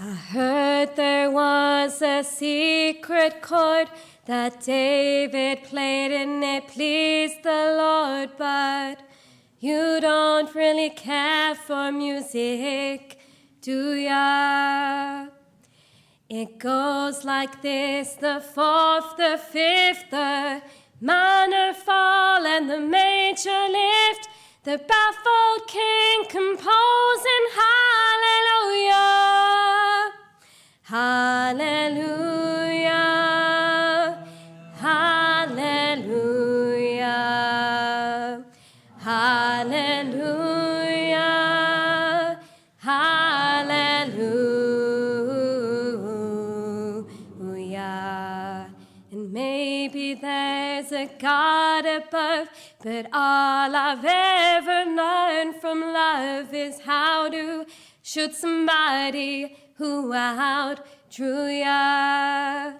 I heard there was a secret chord that David played and it pleased the Lord, but you don't really care for music, do ya? It goes like this: the fourth, the fifth, the minor fall and the major lift, the baffled king composing hallelujah, hallelujah, hallelujah, hallelujah, hallelujah. And maybe there's a God above, but all I've ever learned from love is how to shoot somebody who outdrew ya.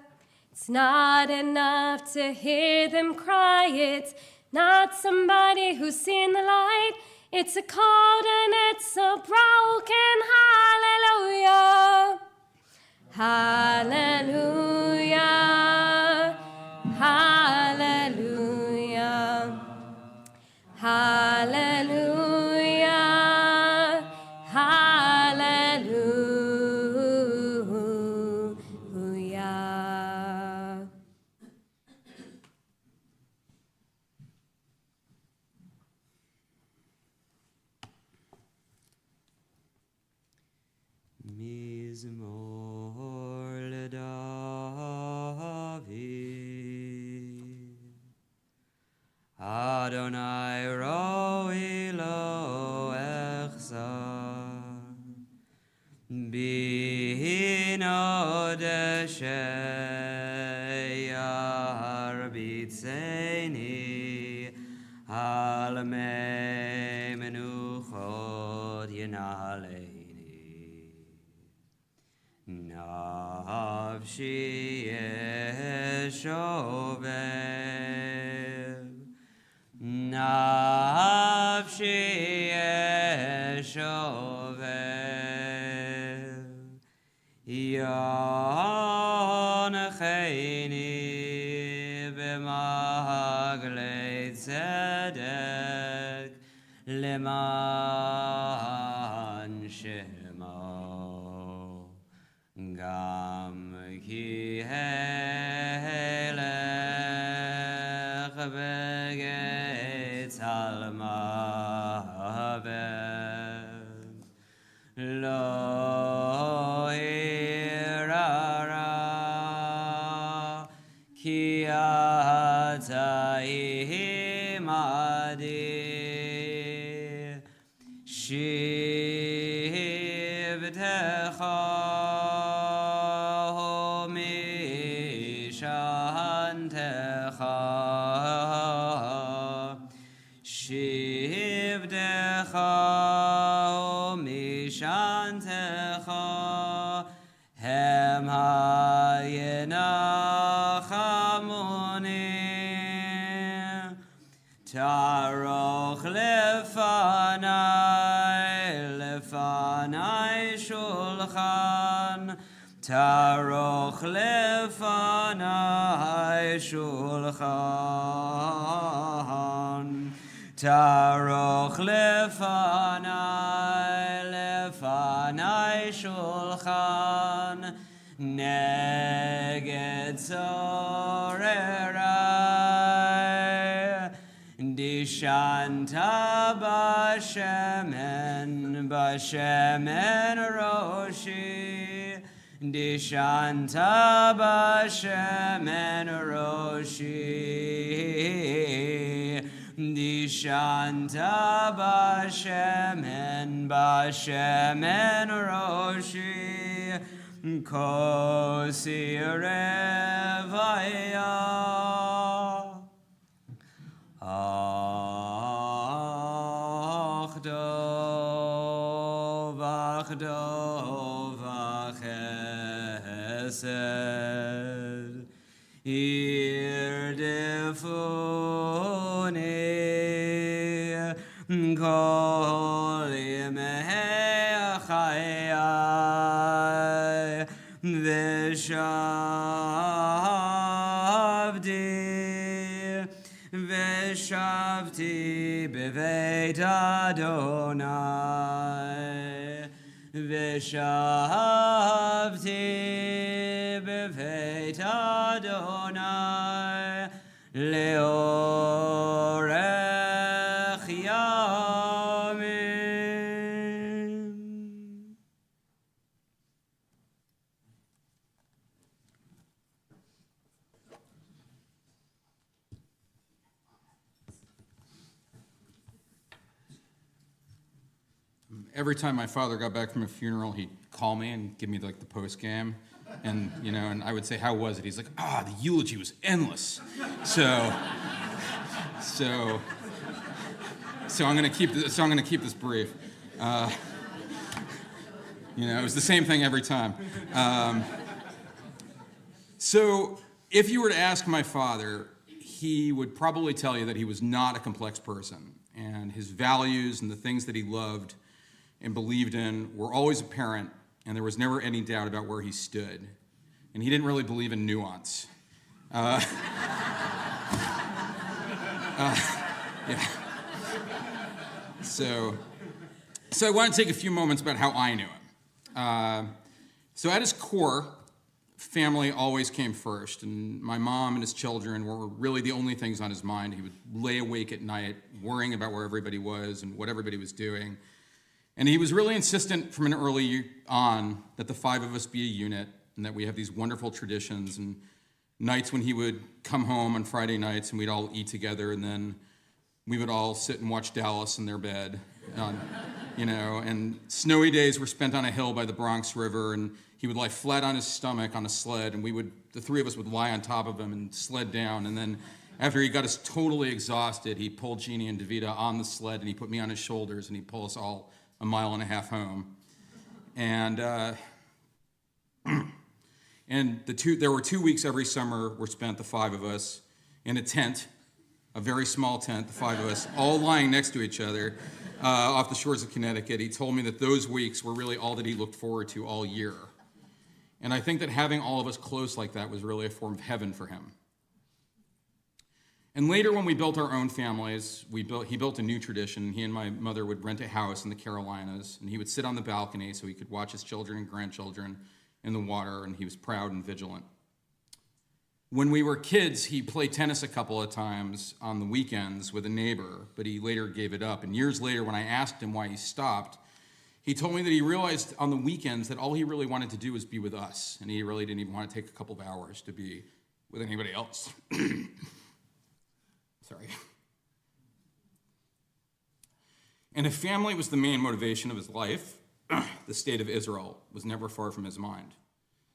It's not enough to hear them cry. It's not somebody who's seen the light. It's a chord and it's a broken hallelujah. Hallelujah. Hallelujah. Hallelujah. Hallelujah. Mizmor LeDavid, Adonai roi lo echzar, bino desheyar bitzeni, al mei menuchot yenaleini. Nafshi yeshovev, nafshi yeshovev, yonecheini b'maglei tzedek leman shemo. Gam ki helech begetz almavev lo irara ki ata imadi shivtecha Shivdecha umishantecha hem hayenachamuni taroch lefanai shulchan taroch lefanai shulchan Taroch lefanai shulchan neged sorerai dishanta bashemen roshi dishanta bashemen roshi dishanta bashemen roshi kosi revaya achdo v'chesed irdefuni kol yemei chayai Veshavti beveit Adonai Veshavti beveit Adonai leorech yamim. Every time my father got back from a funeral, he'd call me and give me like the post game, and and I would say, "How was it?" He's like, "The eulogy was endless." So I'm gonna keep this brief. It was the same thing every time. So if you were to ask my father, he would probably tell you that he was not a complex person, and his values and the things that he loved and believed in were always apparent, and there was never any doubt about where he stood. And he didn't really believe in nuance. Yeah. So I want to take a few moments about how I knew him. So at his core, family always came first, and my mom and his children were really the only things on his mind. He would lay awake at night worrying about where everybody was and what everybody was doing. And he was really insistent from an early on that the five of us be a unit and that we have these wonderful traditions and nights when he would come home on Friday nights and we'd all eat together, and then we would all sit and watch Dallas in their bed. And snowy days were spent on a hill by the Bronx River, and he would lie flat on his stomach on a sled, and the three of us would lie on top of him and sled down. And then after he got us totally exhausted, he pulled Jeannie and Davida on the sled, and he put me on his shoulders, and he'd pull us all 1.5 miles home. And there were 2 weeks every summer were spent, the five of us, in a tent, a very small tent, the five of us, all lying next to each other off the shores of Connecticut. He told me that those weeks were really all that he looked forward to all year. And I think that having all of us close like that was really a form of heaven for him. And later, when we built our own families, he built a new tradition. He and my mother would rent a house in the Carolinas, and he would sit on the balcony so he could watch his children and grandchildren in the water, and he was proud and vigilant. When we were kids, he played tennis a couple of times on the weekends with a neighbor, but he later gave it up. And years later, when I asked him why he stopped, he told me that he realized on the weekends that all he really wanted to do was be with us, and he really didn't even want to take a couple of hours to be with anybody else. Sorry. And if family was the main motivation of his life, the state of Israel was never far from his mind.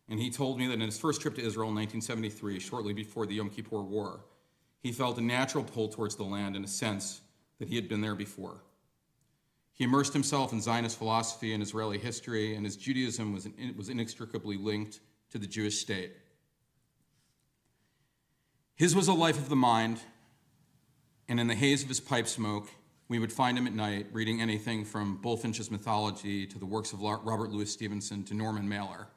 And he told me that in his first trip to Israel in 1973, shortly before the Yom Kippur War, he felt a natural pull towards the land in a sense that he had been there before. He immersed himself in Zionist philosophy and Israeli history, and his Judaism was inextricably linked to the Jewish state. His was a life of the mind, and in the haze of his pipe smoke, we would find him at night reading anything from Bulfinch's mythology to the works of Robert Louis Stevenson to Norman Mailer.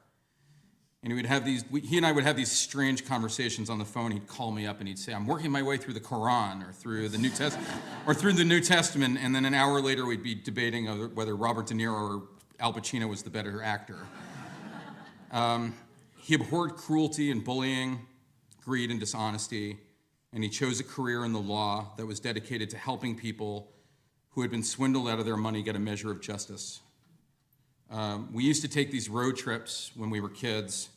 And he and I would have these strange conversations on the phone. He'd call me up and he'd say, I'm working my way through the Quran or through the New Testament, and then an hour later we'd be debating whether Robert De Niro or Al Pacino was the better actor. He abhorred cruelty and bullying, greed and dishonesty, and he chose a career in the law that was dedicated to helping people who had been swindled out of their money get a measure of justice. We used to take these road trips when we were kids,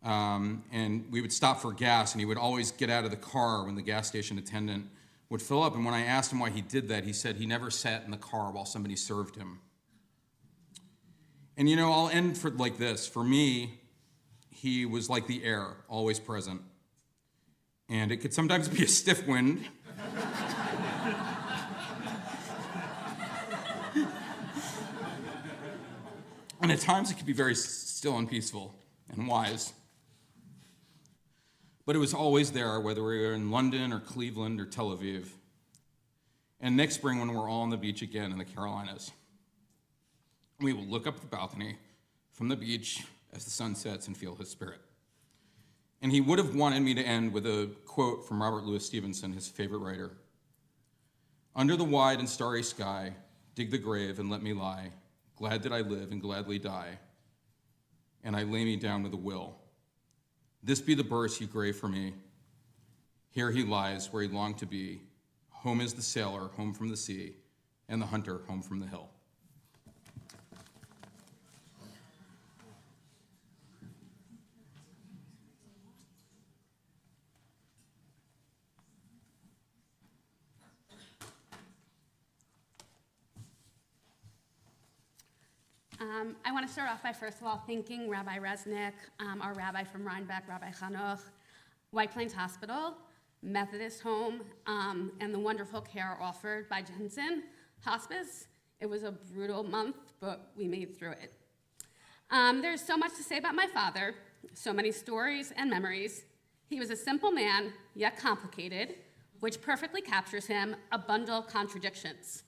and we would stop for gas, and he would always get out of the car when the gas station attendant would fill up. And when I asked him why he did that, he said he never sat in the car while somebody served him. And I'll end like this. For me, he was like the air, always present. And it could sometimes be a stiff wind. And at times it could be very still and peaceful and wise. But it was always there, whether we were in London or Cleveland or Tel Aviv. And next spring, when we're all on the beach again in the Carolinas, we will look up the balcony from the beach as the sun sets and feel his spirit. And he would have wanted me to end with a quote from Robert Louis Stevenson, his favorite writer. Under the wide and starry sky, dig the grave and let me lie. Glad that I live and gladly die, and I lay me down with a will. This be the verse you grave for me. Here he lies where he longed to be. Home is the sailor, home from the sea, and the hunter, home from the hill. I want to start off by, first of all, thanking Rabbi Resnick, our rabbi from Rhinebeck, Rabbi Chanoch, White Plains Hospital, Methodist Home, and the wonderful care offered by Jensen Hospice. It was a brutal month, but we made through it. There's so much to say about my father, so many stories and memories. He was a simple man, yet complicated, which perfectly captures him, a bundle of contradictions,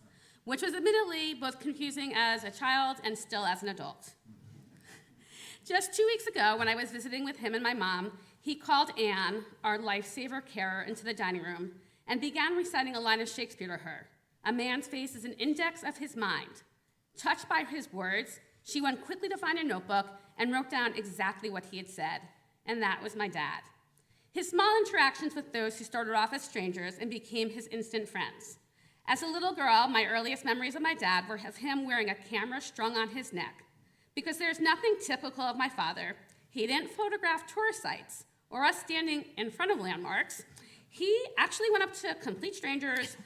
which was admittedly both confusing as a child and still as an adult. Just 2 weeks ago, when I was visiting with him and my mom, he called Anne, our lifesaver carer, into the dining room and began reciting a line of Shakespeare to her. A man's face is an index of his mind. Touched by his words, she went quickly to find a notebook and wrote down exactly what he had said, and that was my dad. His small interactions with those who started off as strangers and became his instant friends. As a little girl, my earliest memories of my dad were of him wearing a camera strung on his neck. Because there's nothing typical of my father, he didn't photograph tourist sites or us standing in front of landmarks. He actually went up to complete strangers,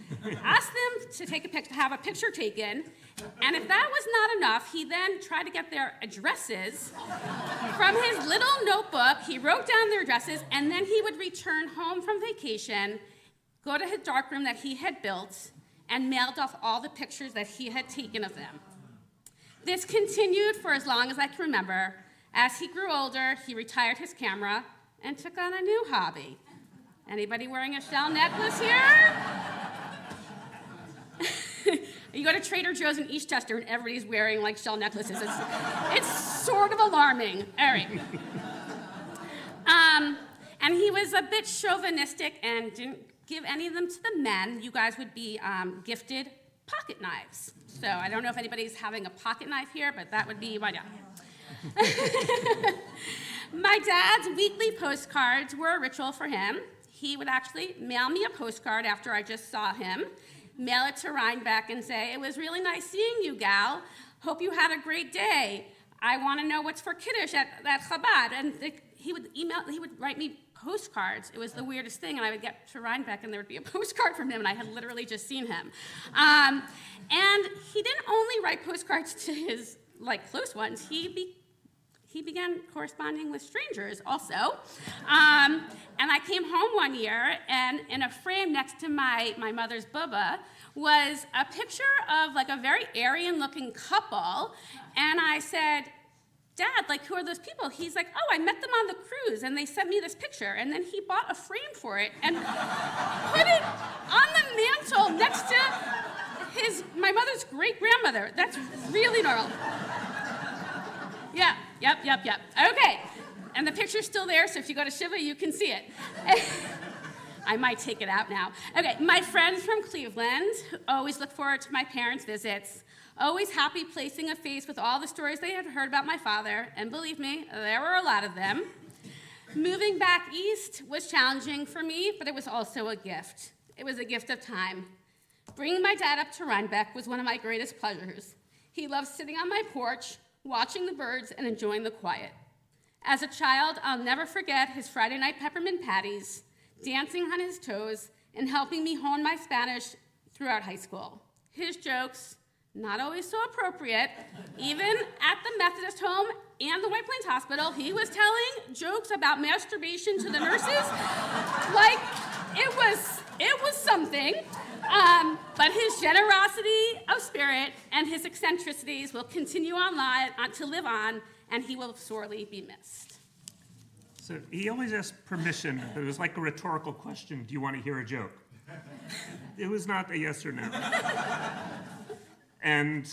asked them to have a picture taken, and if that was not enough, he then tried to get their addresses from his little notebook. He wrote down their addresses, and then he would return home from vacation, go to his darkroom that he had built, and mailed off all the pictures that he had taken of them. This continued for as long as I can remember. As he grew older, he retired his camera and took on a new hobby. Anybody wearing a shell necklace here? You go to Trader Joe's in Eastchester and everybody's wearing like shell necklaces. It's sort of alarming. All right. And he was a bit chauvinistic and didn't give any of them to the men. You guys would be gifted pocket knives. So I don't know if anybody's having a pocket knife here, but that would be my dad. My dad's weekly postcards were a ritual for him. He would actually mail me a postcard after I just saw him, mail it to Rhinebeck and say, "It was really nice seeing you, gal. Hope you had a great day. I want to know what's for Kiddush at Chabad." And he would write me postcards. It was the weirdest thing, and I would get to Rhinebeck, and there would be a postcard from him, and I had literally just seen him. And he didn't only write postcards to his close ones. He began corresponding with strangers also. And I came home one year, and in a frame next to my mother's bubba was a picture of a very Aryan-looking couple, and I said, "Dad, who are those people?" He's like, "Oh, I met them on the cruise, and they sent me this picture." And then he bought a frame for it and put it on the mantle next to my mother's great-grandmother. That's really normal. Yeah, yep. Okay. And the picture's still there, so if you go to Shiva, you can see it. I might take it out now. Okay, my friends from Cleveland always look forward to my parents' visits, always happy placing a face with all the stories they had heard about my father, and believe me, there were a lot of them. Moving back east was challenging for me, but it was also a gift. It was a gift of time. Bringing my dad up to Rhinebeck was one of my greatest pleasures. He loved sitting on my porch, watching the birds, and enjoying the quiet. As a child, I'll never forget his Friday night peppermint patties, dancing on his toes, and helping me hone my Spanish throughout high school. His jokes, not always so appropriate, even at the Methodist home and the White Plains Hospital, he was telling jokes about masturbation to the nurses. Like, it was something. But his generosity of spirit and his eccentricities will continue to live on, and he will sorely be missed. So he always asked permission. It was like a rhetorical question, do you want to hear a joke? It was not a yes or no. And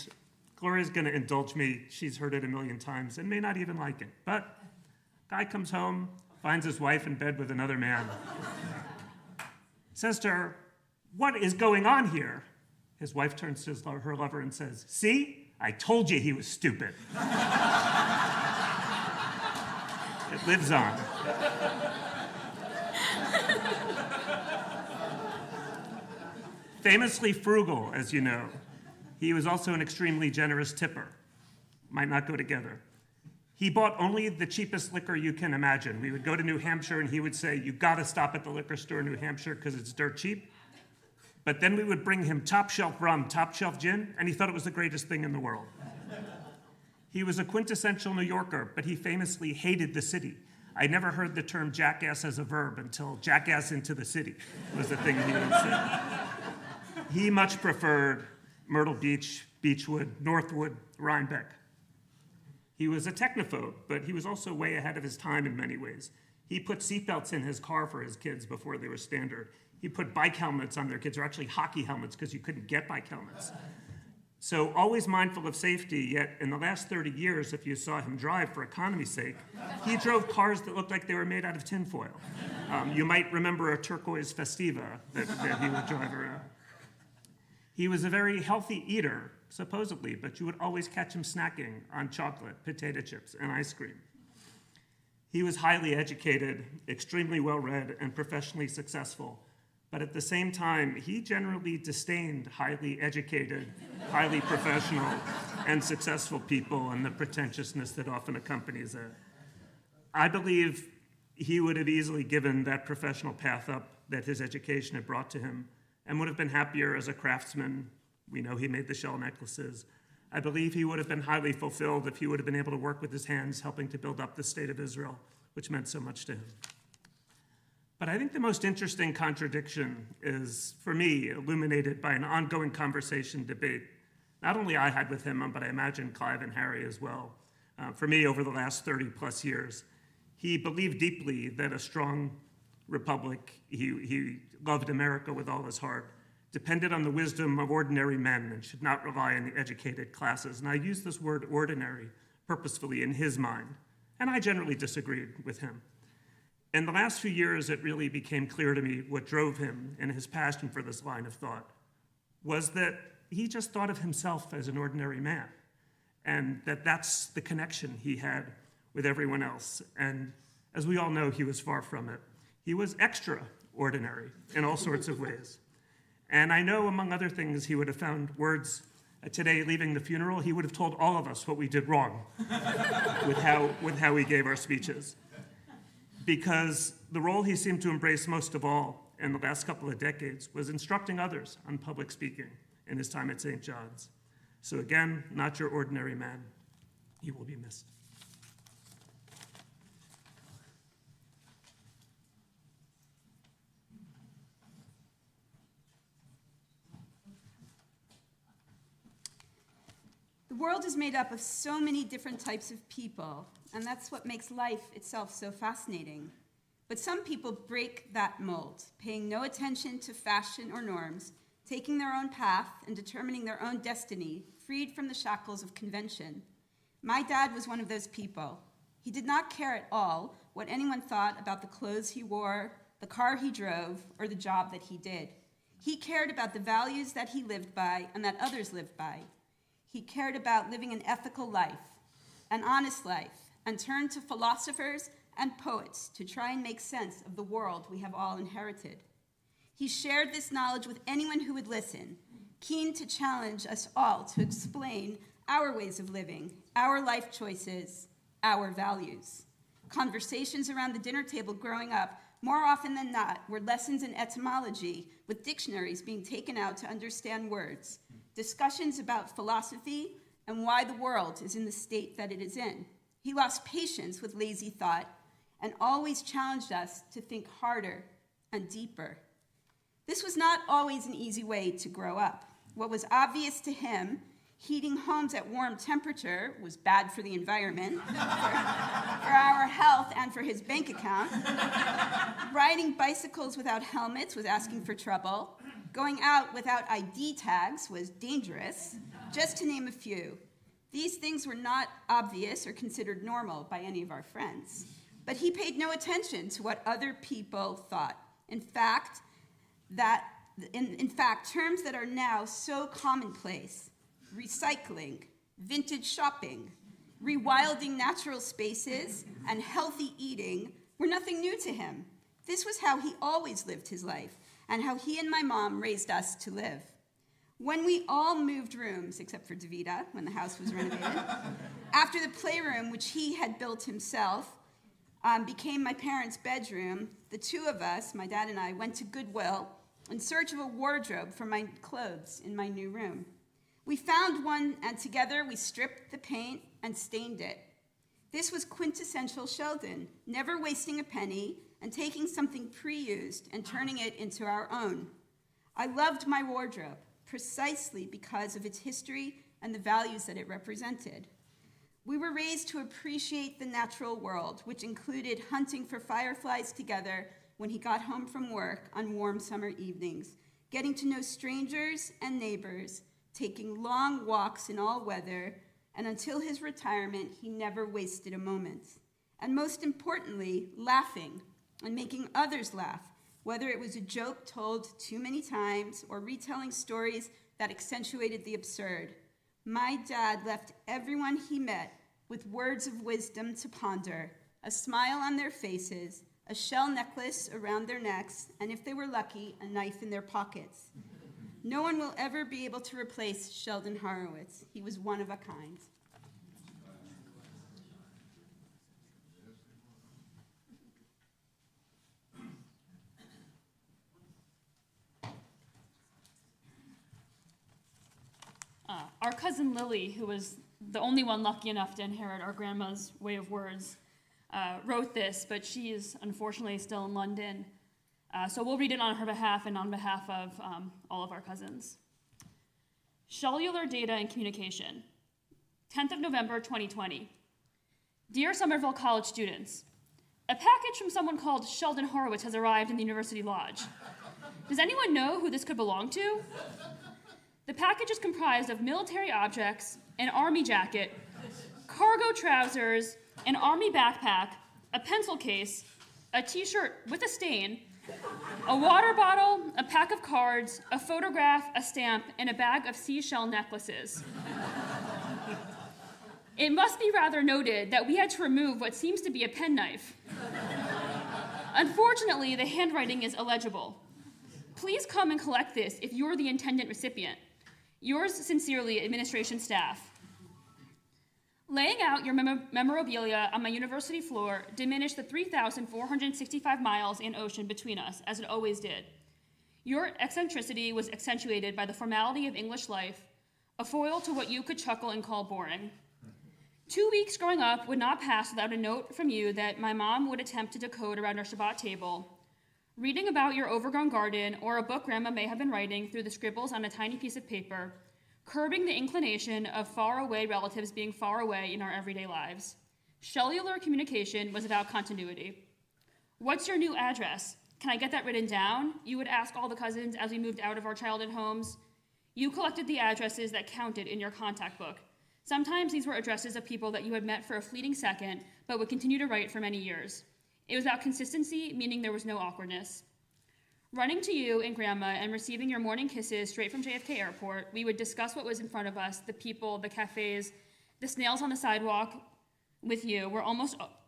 Gloria's going to indulge me. She's heard it a million times and may not even like it. But guy comes home, finds his wife in bed with another man. Says to her, "What is going on here?" His wife turns to her lover and says, "See, I told you he was stupid." It lives on. Famously frugal, as you know, he was also an extremely generous tipper. Might not go together. He bought only the cheapest liquor you can imagine. We would go to New Hampshire and he would say, "You gotta stop at the liquor store in New Hampshire because it's dirt cheap." But then we would bring him top shelf rum, top shelf gin, and he thought it was the greatest thing in the world. He was a quintessential New Yorker, but he famously hated the city. I never heard the term jackass as a verb until jackass into the city was the thing he would say. He much preferred Myrtle Beach, Beechwood, Northwood, Rhinebeck. He was a technophobe, but he was also way ahead of his time in many ways. He put seatbelts in his car for his kids before they were standard. He put bike helmets on their kids, or actually hockey helmets, because you couldn't get bike helmets. So always mindful of safety, yet in the last 30 years, if you saw him drive for economy's sake, he drove cars that looked like they were made out of tinfoil. You might remember a turquoise Festiva that he would drive around. He was a very healthy eater, supposedly, but you would always catch him snacking on chocolate, potato chips, and ice cream. He was highly educated, extremely well-read, and professionally successful. But at the same time, he generally disdained highly educated, highly professional, and successful people and the pretentiousness that often accompanies it. I believe he would have easily given that professional path up that his education had brought to him and would have been happier as a craftsman. We know he made the shell necklaces. I believe he would have been highly fulfilled if he would have been able to work with his hands, helping to build up the state of Israel, which meant so much to him. But I think the most interesting contradiction is, for me, illuminated by an ongoing conversation debate, not only I had with him, but I imagine Clive and Harry as well. For me, over the last 30 plus years, he believed deeply that a strong republic, he loved America with all his heart, depended on the wisdom of ordinary men and should not rely on the educated classes. And I use this word ordinary purposefully in his mind, and I generally disagreed with him. In the last few years, it really became clear to me what drove him and his passion for this line of thought was that he just thought of himself as an ordinary man, and that's the connection he had with everyone else. And as we all know, he was far from it. He was extraordinary in all sorts of ways. And I know, among other things, he would have found words today leaving the funeral. He would have told all of us what we did wrong with how we gave our speeches. Because the role he seemed to embrace most of all in the last couple of decades was instructing others on public speaking in his time at St. John's. So again, not your ordinary man. He will be missed. The world is made up of so many different types of people, and that's what makes life itself so fascinating. But some people break that mold, paying no attention to fashion or norms, taking their own path and determining their own destiny, freed from the shackles of convention. My dad was one of those people. He did not care at all what anyone thought about the clothes he wore, the car he drove, or the job that he did. He cared about the values that he lived by and that others lived by. He cared about living an ethical life, an honest life, and turned to philosophers and poets to try and make sense of the world we have all inherited. He shared this knowledge with anyone who would listen, keen to challenge us all to explain our ways of living, our life choices, our values. Conversations around the dinner table growing up, more often than not, were lessons in etymology, with dictionaries being taken out to understand words, discussions about philosophy and why the world is in the state that it is in. He lost patience with lazy thought and always challenged us to think harder and deeper. This was not always an easy way to grow up. What was obvious to him, heating homes at warm temperature, was bad for the environment, for our health, and for his bank account. Riding bicycles without helmets was asking for trouble. Going out without ID tags was dangerous, just to name a few. These things were not obvious or considered normal by any of our friends. But he paid no attention to what other people thought. In fact, terms that are now so commonplace, recycling, vintage shopping, rewilding natural spaces, and healthy eating, were nothing new to him. This was how he always lived his life, and how he and my mom raised us to live. When we all moved rooms, except for Davida, when the house was renovated, after the playroom, which he had built himself, became my parents' bedroom, the two of us, my dad and I, went to Goodwill in search of a wardrobe for my clothes in my new room. We found one, and together we stripped the paint and stained it. This was quintessential Sheldon, never wasting a penny and taking something pre-used and turning it into our own. I loved my wardrobe precisely because of its history and the values that it represented. We were raised to appreciate the natural world, which included hunting for fireflies together when he got home from work on warm summer evenings, getting to know strangers and neighbors, taking long walks in all weather, and until his retirement, he never wasted a moment. And most importantly, laughing and making others laugh, whether it was a joke told too many times or retelling stories that accentuated the absurd. My dad left everyone he met with words of wisdom to ponder, a smile on their faces, a shell necklace around their necks, and if they were lucky, a knife in their pockets. No one will ever be able to replace Sheldon Horowitz. He was one of a kind. Our cousin Lily, who was the only one lucky enough to inherit our grandma's way of words, wrote this, but she is unfortunately still in London. So we'll read it on her behalf and on behalf of all of our cousins. Cellular data and communication. 10th of November, 2020. Dear Somerville College students, a package from someone called Sheldon Horowitz has arrived in the University Lodge. Does anyone know who this could belong to? The package is comprised of military objects, an army jacket, cargo trousers, an army backpack, a pencil case, a t-shirt with a stain, a water bottle, a pack of cards, a photograph, a stamp, and a bag of seashell necklaces. It must be rather noted that we had to remove what seems to be a penknife. Unfortunately, the handwriting is illegible. Please come and collect this if you're the intended recipient. Yours sincerely, administration staff. Laying out your memorabilia on my university floor diminished the 3,465 miles in ocean between us, as it always did. Your eccentricity was accentuated by the formality of English life, a foil to what you could chuckle and call boring. 2 weeks growing up would not pass without a note from you that my mom would attempt to decode around our Shabbat table, reading about your overgrown garden or a book Grandma may have been writing through the scribbles on a tiny piece of paper, curbing the inclination of faraway relatives being far away in our everyday lives. Cellular communication was about continuity. What's your new address? Can I get that written down? You would ask all the cousins as we moved out of our childhood homes. You collected the addresses that counted in your contact book. Sometimes these were addresses of people that you had met for a fleeting second, but would continue to write for many years. It was about consistency, meaning there was no awkwardness. Running to you and Grandma and receiving your morning kisses straight from JFK Airport, we would discuss what was in front of us, the people, the cafes, the snails on the sidewalk with you.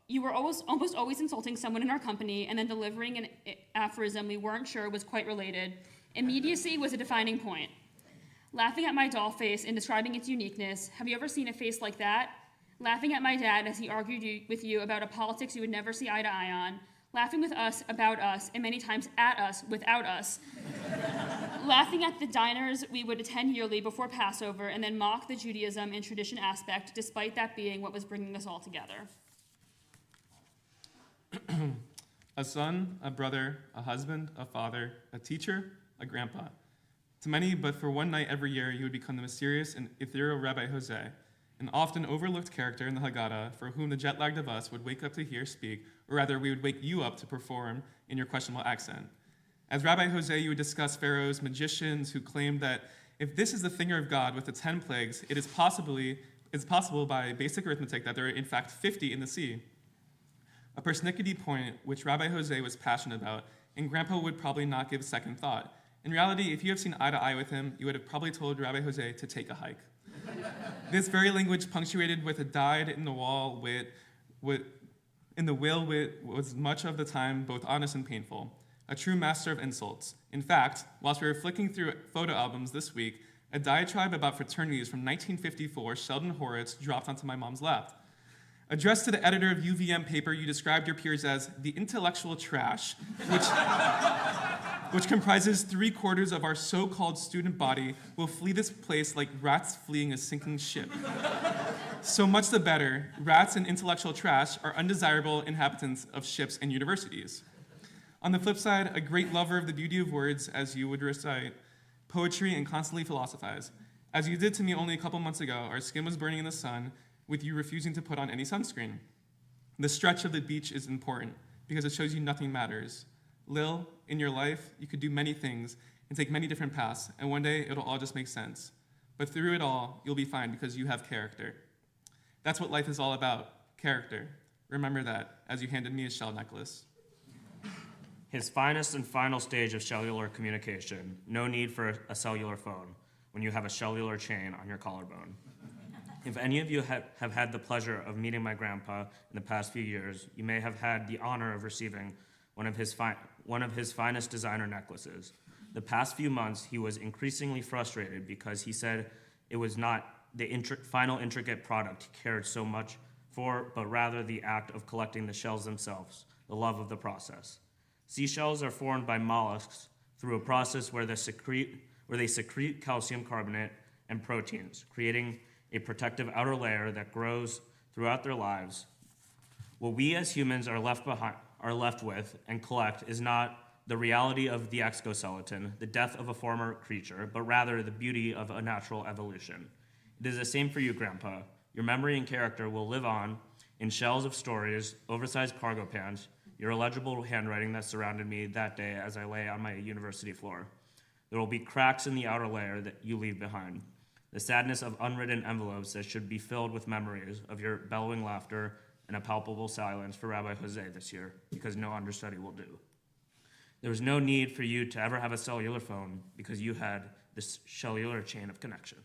You were almost always insulting someone in our company and then delivering an aphorism we weren't sure was quite related. Immediacy was a defining point. Laughing at my doll face and describing its uniqueness. Have you ever seen a face like that? Laughing at my dad as he argued with you about a politics you would never see eye to eye on. Laughing with us, about us, and many times at us, without us. Laughing at the diners we would attend yearly before Passover and then mock the Judaism and tradition aspect, despite that being what was bringing us all together. A son, a brother, a husband, a father, a teacher, a grandpa. To many, but for one night every year, you would become the mysterious and ethereal Rabbi Jose, an often overlooked character in the Haggadah for whom the jet-lagged of us would wake up to hear speak, or rather, we would wake you up to perform in your questionable accent. As Rabbi Jose, you would discuss Pharaoh's magicians who claimed that if this is the finger of God with the 10 plagues, it's possible by basic arithmetic that there are in fact 50 in the sea. A persnickety point which Rabbi Jose was passionate about, and Grandpa would probably not give a second thought. In reality, if you have seen eye to eye with him, you would have probably told Rabbi Jose to take a hike. This very language, punctuated with a dyed-in-the-wall wit, was much of the time both honest and painful. A true master of insults. In fact, whilst we were flicking through photo albums this week, a diatribe about fraternities from 1954, Sheldon Horowitz, dropped onto my mom's lap. Addressed to the editor of UVM paper, you described your peers as the intellectual trash, which comprises 3/4 of our so-called student body, will flee this place like rats fleeing a sinking ship. So much the better. Rats and intellectual trash are undesirable inhabitants of ships and universities. On the flip side, a great lover of the beauty of words, as you would recite poetry and constantly philosophize. As you did to me only a couple months ago, our skin was burning in the sun, with you refusing to put on any sunscreen. The stretch of the beach is important because it shows you nothing matters. Lil, in your life, you could do many things and take many different paths, and one day it'll all just make sense. But through it all, you'll be fine because you have character. That's what life is all about, character. Remember that as you handed me a shell necklace. His finest and final stage of cellular communication, no need for a cellular phone when you have a cellular chain on your collarbone. If any of you have had the pleasure of meeting my grandpa in the past few years, you may have had the honor of receiving one of his finest designer necklaces. The past few months, he was increasingly frustrated because he said it was not the final intricate product he cared so much for, but rather the act of collecting the shells themselves, the love of the process. Seashells are formed by mollusks through a process where they secrete calcium carbonate and proteins, creating a protective outer layer that grows throughout their lives. What we as humans are left with and collect is not the reality of the exoskeleton, the death of a former creature, but rather the beauty of a natural evolution. It is the same for you, Grandpa. Your memory and character will live on in shells of stories, oversized cargo pants, your illegible handwriting that surrounded me that day as I lay on my university floor. There will be cracks in the outer layer that you leave behind. The sadness of unwritten envelopes that should be filled with memories of your bellowing laughter and a palpable silence for Rabbi Jose this year, because no understudy will do. There was no need for you to ever have a cellular phone because you had this cellular chain of connection.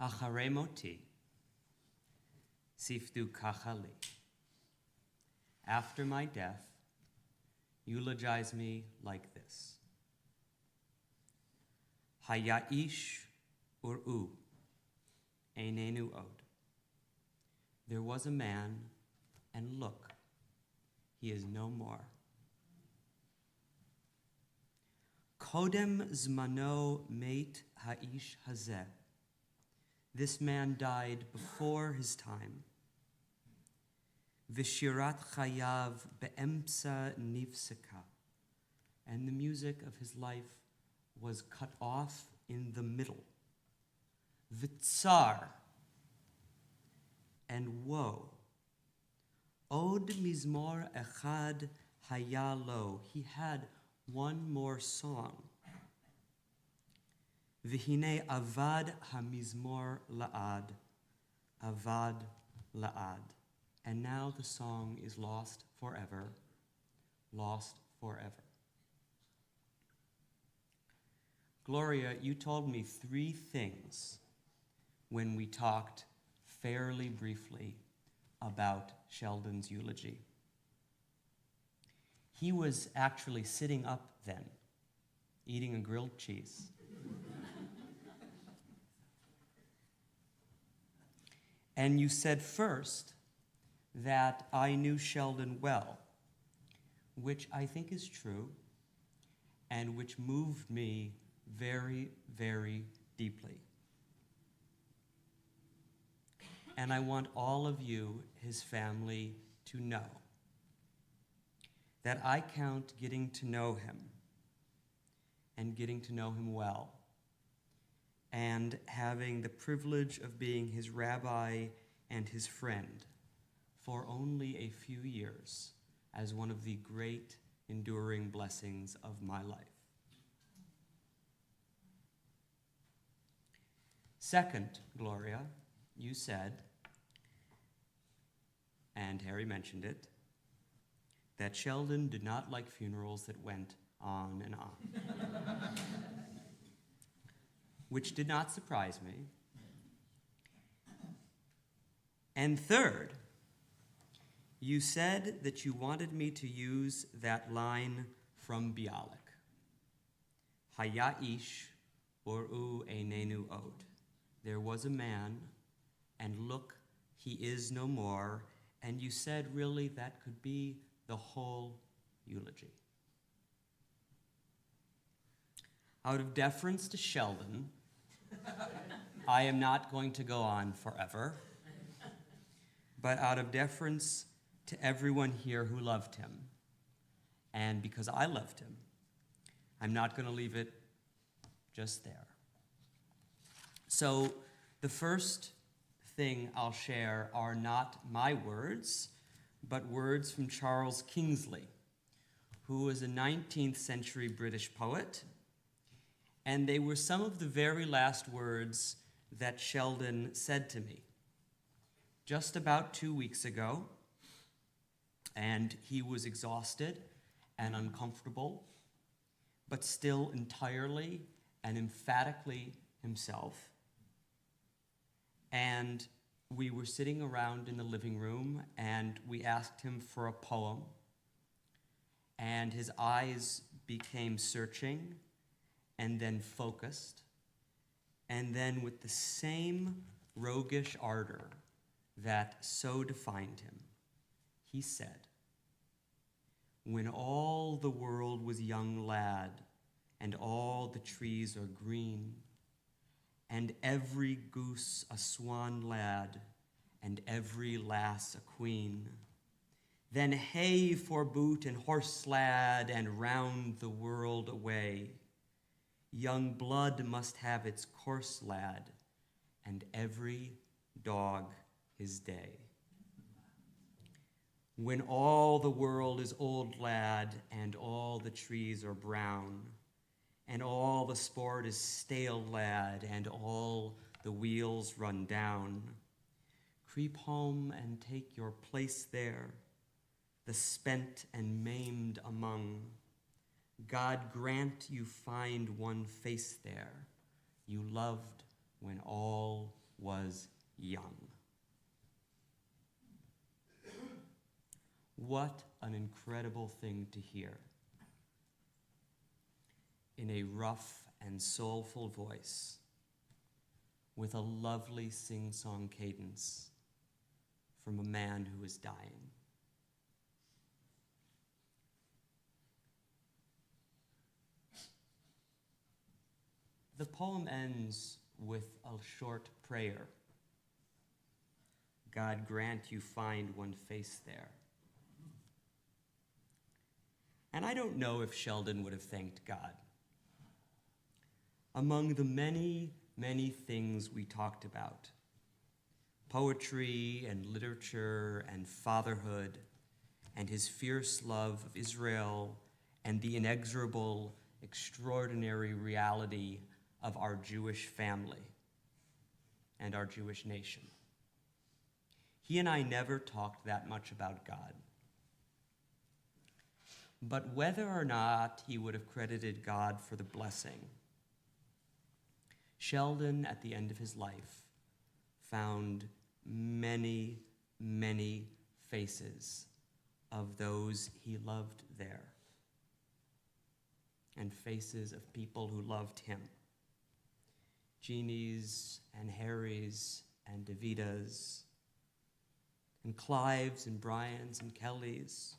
Acharei moti, siftu kachali. After my death, eulogize me like this. Hayaish ur'u, einenu od. There was a man, and look, he is no more. Kodem zmano meit ha'ish hazeh. This man died before his time. Vishirat chayav be'emsa nifseka. And the music of his life was cut off in the middle. V'tsar, and woe. Od mizmor echad hayalo. He had one more song. V'hine avad hamizmor la'ad. Avad la'ad. And now the song is lost forever. Lost forever. Gloria, you told me 3 things when we talked fairly briefly about Sheldon's eulogy. He was actually sitting up then, eating a grilled cheese. And you said first that I knew Sheldon well, which I think is true, and which moved me very, very deeply. And I want all of you, his family, to know that I count getting to know him and getting to know him well and having the privilege of being his rabbi and his friend for only a few years as one of the great enduring blessings of my life. Second, Gloria, you said, and Harry mentioned it, that Sheldon did not like funerals that went on and on, which did not surprise me. And third, you said that you wanted me to use that line from Bialik, Haya ish or'u einenu od. There was a man, and look, he is no more. And you said, really, that could be the whole eulogy. Out of deference to Sheldon, I am not going to go on forever, but out of deference to everyone here who loved him, and because I loved him, I'm not going to leave it just there. So the first thing I'll share are not my words, but words from Charles Kingsley, who was a 19th century British poet, and they were some of the very last words that Sheldon said to me just about 2 weeks ago, and he was exhausted and uncomfortable, but still entirely and emphatically himself. And we were sitting around in the living room, and we asked him for a poem, and his eyes became searching and then focused, and then with the same roguish ardor that so defined him, he said, "When all the world was young lad, and all the trees are green, and every goose a swan lad, and every lass a queen, then hey for boot and horse lad, and round the world away. Young blood must have its course, lad, and every dog his day. When all the world is old, lad, and all the trees are brown, and all the sport is stale, lad, and all the wheels run down, creep home and take your place there, the spent and maimed among. God grant you find one face there you loved when all was young." What an incredible thing to hear. In a rough and soulful voice, with a lovely sing-song cadence from a man who is dying. The poem ends with a short prayer. God grant you find one face there. And I don't know if Sheldon would have thanked God. among the many, many things we talked about, poetry and literature and fatherhood, and his fierce love of Israel and the inexorable, extraordinary reality of our Jewish family and our Jewish nation. He and I never talked that much about God. But whether or not he would have credited God for the blessing, Sheldon, at the end of his life, found many, many faces of those he loved there, and faces of people who loved him. Jeannies and Harrys and Davidas and Clives and Brians and Kellys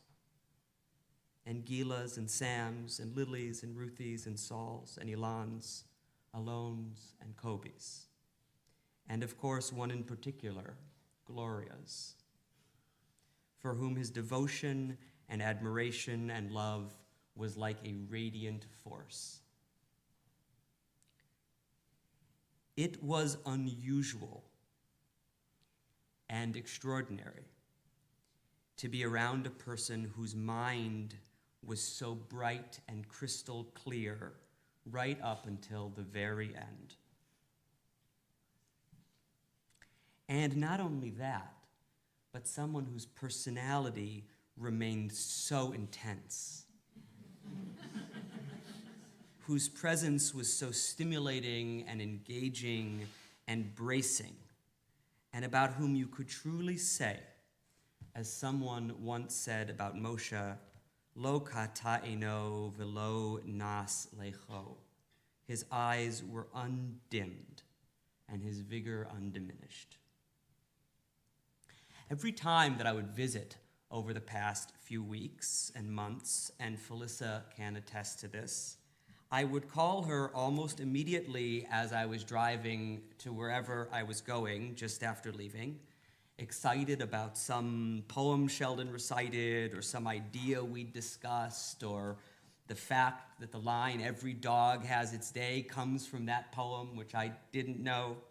and Gilas and Sams and Lilies and Ruthies and Sauls and Ilans, Alones and Cobys. And of course, one in particular, Gloria's, for whom his devotion and admiration and love was like a radiant force. It was unusual and extraordinary to be around a person whose mind was so bright and crystal clear right up until the very end. And not only that, but someone whose personality remained so intense, whose presence was so stimulating and engaging and bracing, and about whom you could truly say, as someone once said about Moshe, Lo kata'eno velo nas lecho. His eyes were undimmed and his vigor undiminished. Every time that I would visit over the past few weeks and months, and Felissa can attest to this, I would call her almost immediately as I was driving to wherever I was going just after leaving, excited about some poem Sheldon recited or some idea we'd discussed, or the fact that the line, "Every dog has its day," comes from that poem, which I didn't know,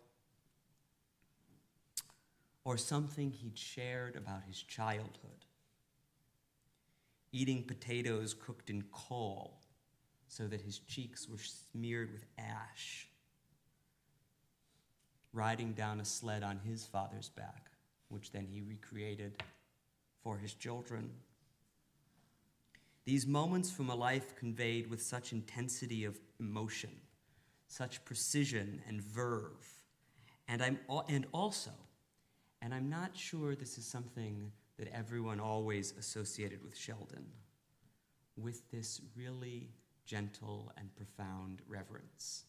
or something he'd shared about his childhood, eating potatoes cooked in coal so that his cheeks were smeared with ash, riding down a sled on his father's back, which then he recreated for his children. These moments from a life conveyed with such intensity of emotion, such precision and verve, and I'm not sure this is something that everyone always associated with Sheldon, with this really gentle and profound reverence.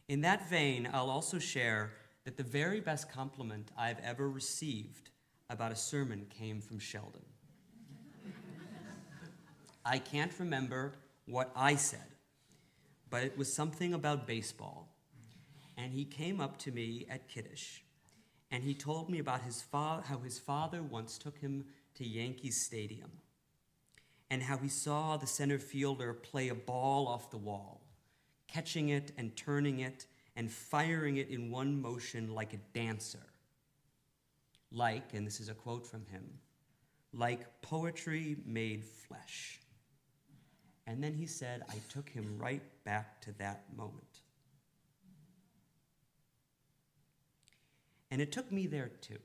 In that vein, I'll also share that the very best compliment I've ever received about a sermon came from Sheldon. I can't remember what I said, but it was something about baseball. And he came up to me at Kiddush, and he told me about how his father once took him to Yankees Stadium, and how he saw the center fielder play a ball off the wall, catching it and turning it and firing it in one motion like a dancer. Like, and this is a quote from him, like poetry made flesh. And then he said, I took him right back to that moment. And it took me there too,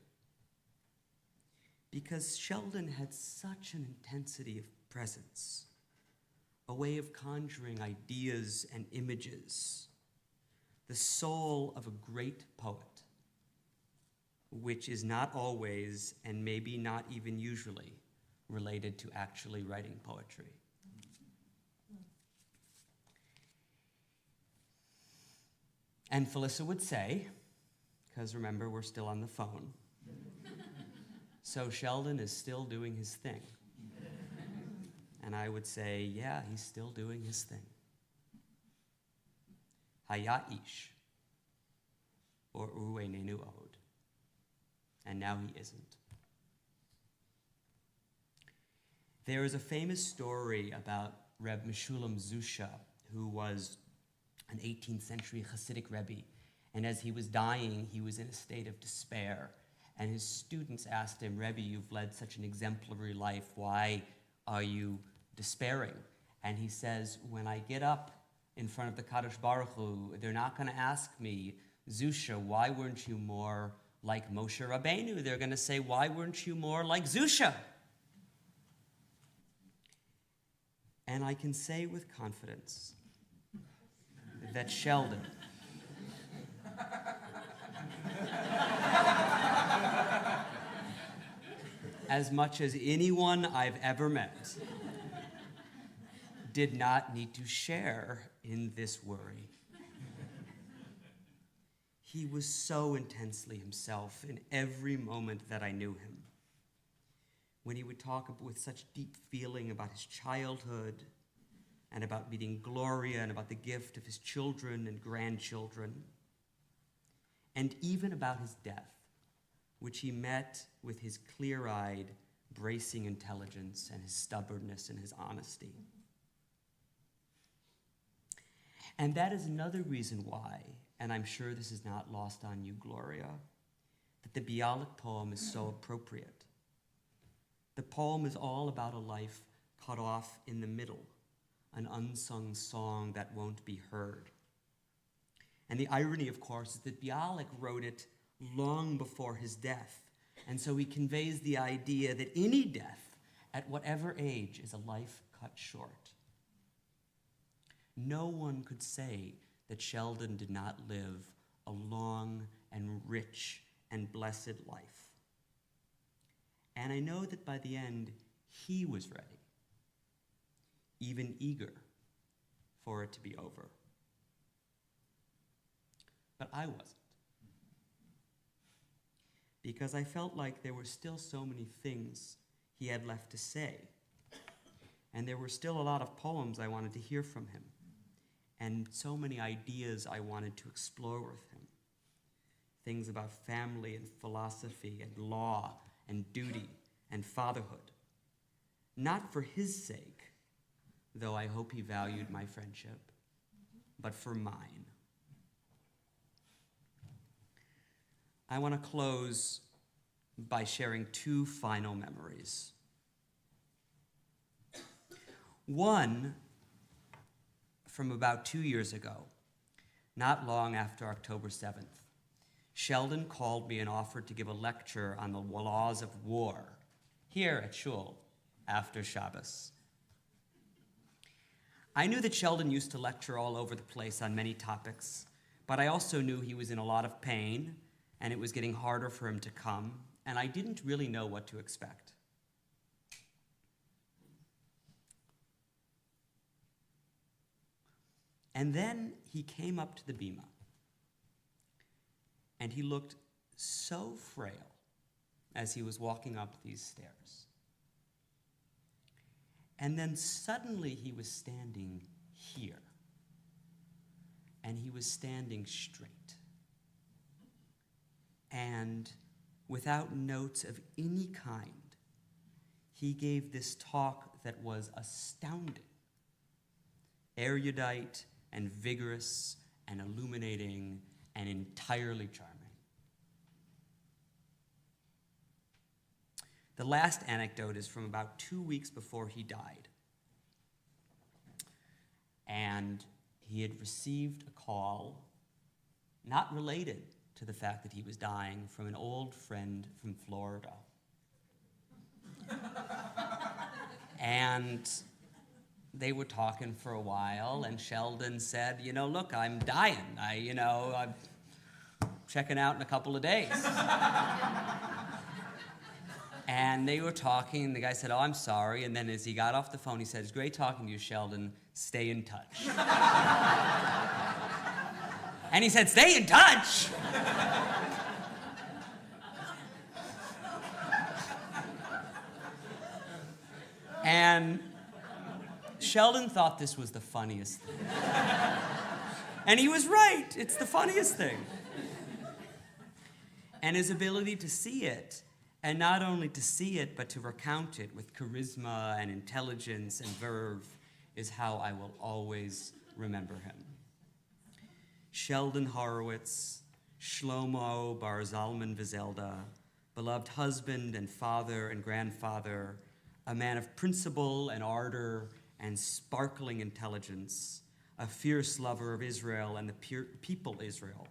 because Sheldon had such an intensity of presence, a way of conjuring ideas and images, the soul of a great poet, which is not always, and maybe not even usually, related to actually writing poetry. And Felissa would say, because remember, we're still on the phone, so Sheldon is still doing his thing. And I would say, yeah, he's still doing his thing. Haya ish, or u'einenu od. And now he isn't. There is a famous story about Reb Meshulam Zusha who was an 18th century Hasidic Rebbe. And as he was dying, he was in a state of despair. And his students asked him, Rebbe, you've led such an exemplary life. Why are you despairing? And he says, when I get up in front of the Kadosh Baruch Hu, they're not going to ask me, Zusha, why weren't you more like Moshe Rabbeinu? They're going to say, why weren't you more like Zusha? And I can say with confidence that Sheldon as much as anyone I've ever met did not need to share in this worry. He was so intensely himself in every moment that I knew him. When he would talk with such deep feeling about his childhood and about meeting Gloria and about the gift of his children and grandchildren, and even about his death, which he met with his clear-eyed, bracing intelligence and his stubbornness and his honesty. And that is another reason why, and I'm sure this is not lost on you, Gloria, that the Bialik poem is so appropriate. The poem is all about a life cut off in the middle, an unsung song that won't be heard. And the irony, of course, is that Bialik wrote it long before his death, and so he conveys the idea that any death, at whatever age, is a life cut short. No one could say that Sheldon did not live a long and rich and blessed life. And I know that by the end, he was ready, even eager for it to be over. But I wasn't. Because I felt like there were still so many things he had left to say. And there were still a lot of poems I wanted to hear from him. And so many ideas I wanted to explore with him. Things about family and philosophy and law and duty and fatherhood. Not for his sake, though I hope he valued my friendship, but for mine. I want to close by sharing two final memories. One, from about 2 years ago, not long after October 7th, Sheldon called me and offered to give a lecture on the laws of war here at Shul after Shabbos. I knew that Sheldon used to lecture all over the place on many topics, but I also knew he was in a lot of pain and it was getting harder for him to come, and I didn't really know what to expect. And then he came up to the bima, and he looked so frail as he was walking up these stairs. And then suddenly he was standing here, and he was standing straight. And without notes of any kind, he gave this talk that was astounding, erudite and vigorous and illuminating and entirely charming. The last anecdote is from about 2 weeks before he died. And he had received a call, not related to the fact that he was dying, from an old friend from Florida. And they were talking for a while, and Sheldon said, look, I'm dying. I'm checking out in a couple of days. And they were talking, and the guy said, oh, I'm sorry. And then as he got off the phone, he said, it's great talking to you, Sheldon. Stay in touch. And he said, stay in touch? And Sheldon thought this was the funniest thing. And he was right. It's the funniest thing. And his ability to see it, and not only to see it, but to recount it with charisma and intelligence and verve, is how I will always remember him. Sheldon Horowitz, Shlomo Bar Zalman Vizelda, beloved husband and father and grandfather, a man of principle and ardor and sparkling intelligence, a fierce lover of Israel and the people Israel,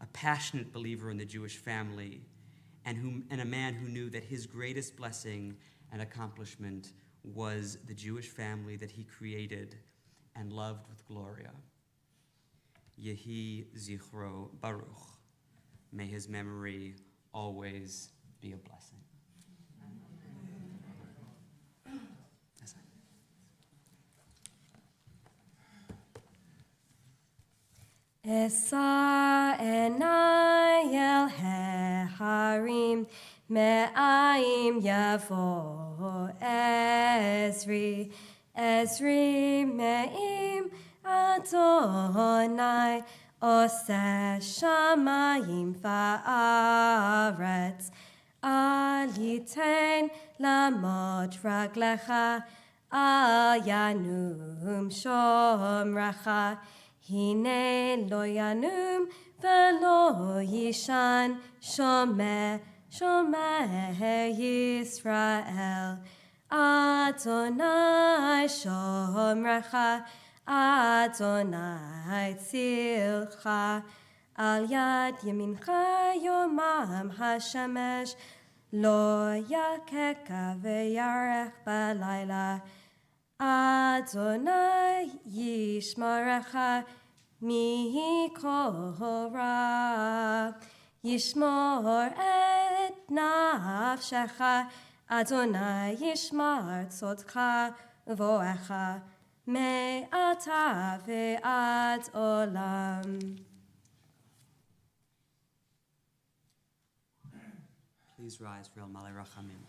a passionate believer in the Jewish family, and a man who knew that his greatest blessing and accomplishment was the Jewish family that he created and loved with Gloria. Yehi Zichro Baruch. May his memory always be a blessing. Esa enai el harim me'aim yavo Ezri me'im Adonai oseh shamayim va'aretz al yitein lamod raglecha al yanum shomrecha Hine lo yanum velo yishan shomeh Yisrael Adonai shomrecha Adonai tzilcha al yad yamincha yomam hashemesh lo yakeka v'yarech balayla Adonai yishmarecha mikol ra yishmor et nafshecha Adonai yishmar tzodcha voecha me'ata ve'ad olam. Please rise for El Malei Rachamim.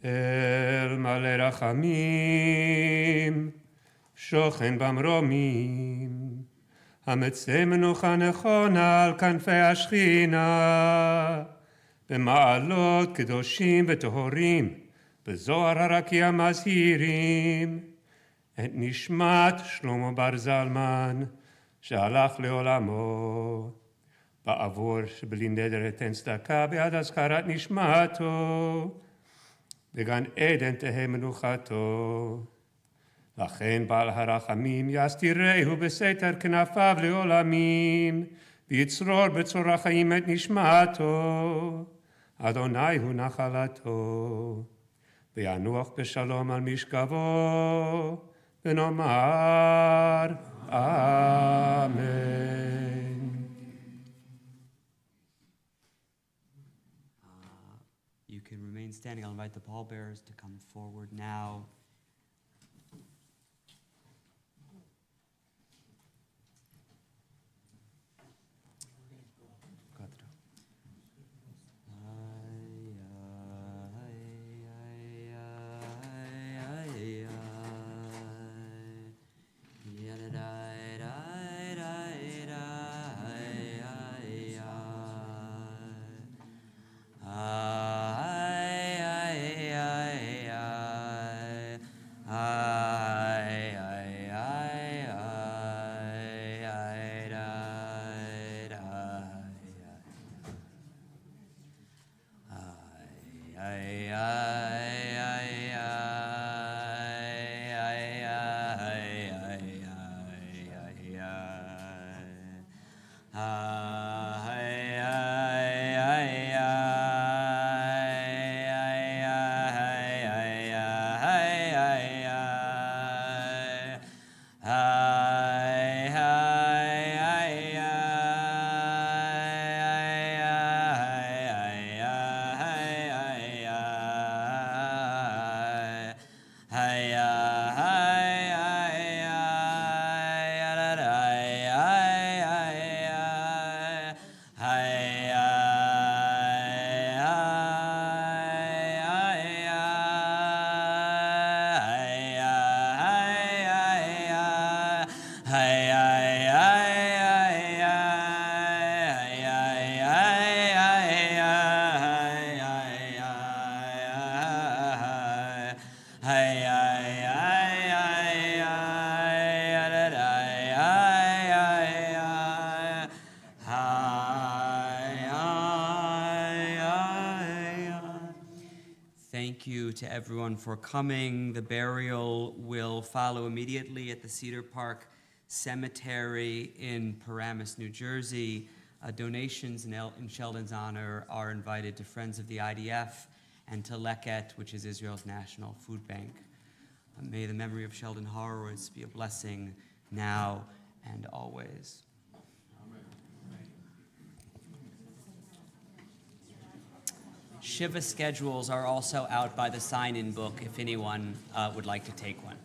אל מלא רחמים, שוכן במרומים, המצא מנוחה נכונה על כנפי השכינה, במעלות קדושים וטהורים, בזוהר הרקיע מזהירים, את נשמת שלמה בר זלמן, שהלך לעולמו, בעבור שבלי נדר אתן צדקה בעד הזכרת נשמתו, בגן עדן תהא מנוחתו. לכן בעל הרחמים יסתירהו בסתר כנפיו לעולמים, ויצרור בצורה חיים את נשמתו. אדוני הוא נחלתו, וינוח בשלום על משכבו, ונאמר אמן. You can remain standing. I'll invite the pallbearers to come forward now. you to everyone for coming. The burial will follow immediately at the Cedar Park Cemetery in Paramus, New Jersey. Donations in Sheldon's honor are invited to Friends of the IDF and to Leket, which is Israel's national food bank. May the memory of Sheldon Horowitz be a blessing now and always. Shiva schedules are also out by the sign-in book if anyone would like to take one.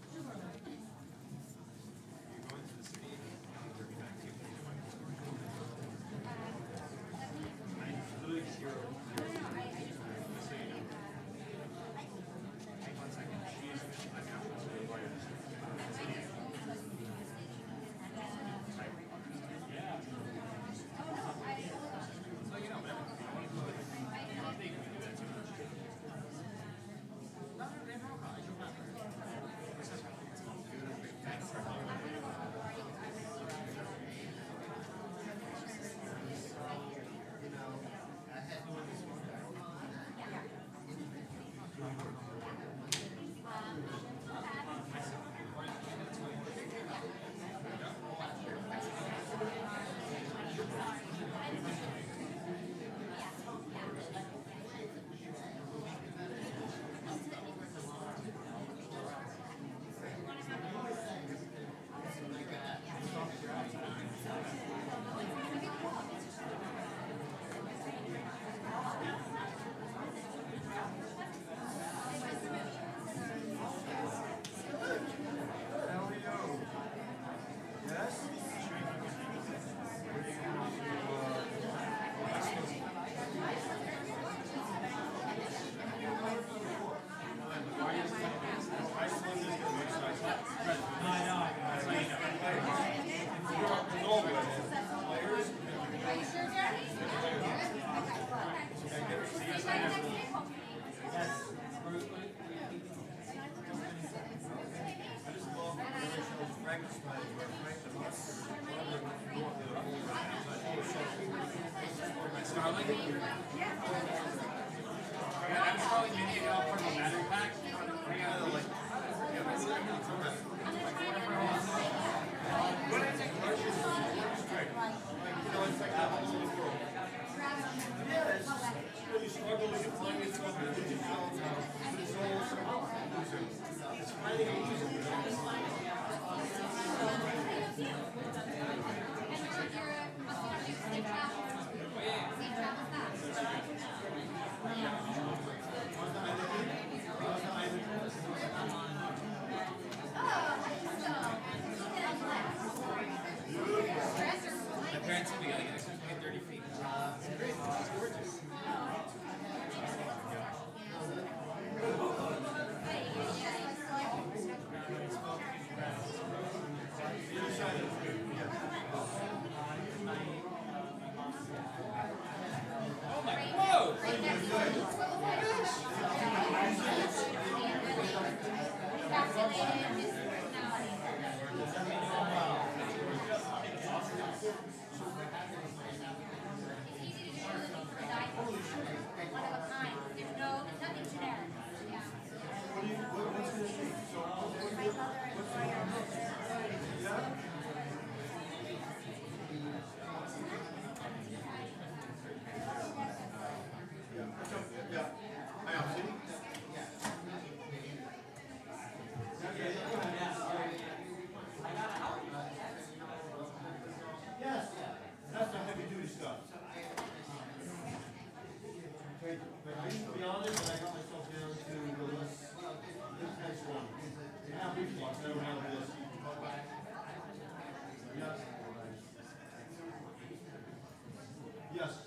Yes.